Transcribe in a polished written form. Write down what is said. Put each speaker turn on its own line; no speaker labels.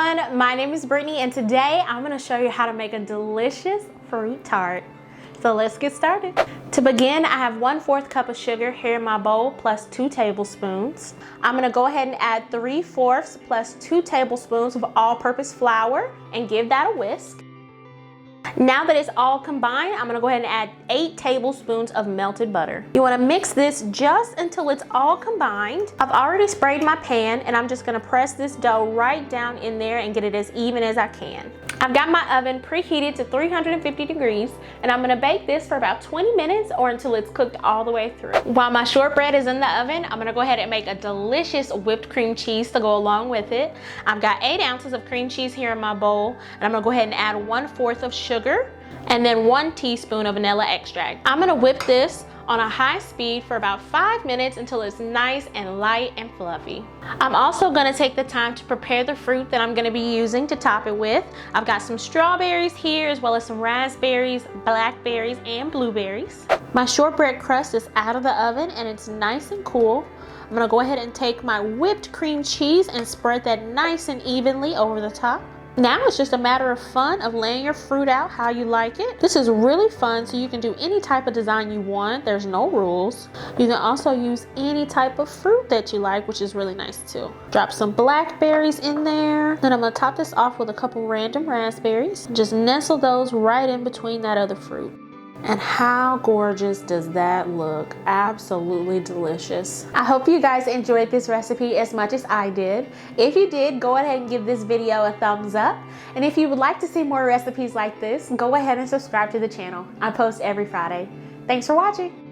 everyone, my name is Brittany and today I'm going to show you how to make a delicious fruit tart. So let's get started. To begin, I have 1/4 cup of sugar here in my bowl plus 2 tablespoons. I'm going to go ahead and add 3/4 plus 2 tablespoons of all-purpose flour and give that a whisk. Now that it's all combined, I'm gonna go ahead and add 8 tablespoons of melted butter. You wanna mix this just until it's all combined. I've already sprayed my pan and I'm just gonna press this dough right down in there and get it as even as I can. I've got my oven preheated to 350 degrees and I'm gonna bake this for about 20 minutes or until it's cooked all the way through. While my shortbread is in the oven, I'm gonna go ahead and make a delicious whipped cream cheese to go along with it. I've got 8 ounces of cream cheese here in my bowl and I'm gonna go ahead and add 1/4 of sugar and then 1 teaspoon of vanilla extract. I'm gonna whip this on a high speed for about 5 minutes until it's nice and light and fluffy. I'm also gonna take the time to prepare the fruit that I'm gonna be using to top it with. I've got some strawberries here as well as some raspberries, blackberries, and blueberries. My shortbread crust is out of the oven and it's nice and cool. I'm gonna go ahead and take my whipped cream cheese and spread that nice and evenly over the top. Now it's just a matter of fun of laying your fruit out how you like it. This is really fun, so you can do any type of design you want. There's no rules. You can also use any type of fruit that you like, which is really nice too. Drop some blackberries in there. Then I'm gonna top this off with a couple random raspberries. Just nestle those right in between that other fruit. And how gorgeous does that look? Absolutely delicious. I hope you guys enjoyed this recipe as much as I did. If you did, go ahead and give this video a thumbs up. And if you would like to see more recipes like this, go ahead and subscribe to the channel. I post every Friday. Thanks for watching.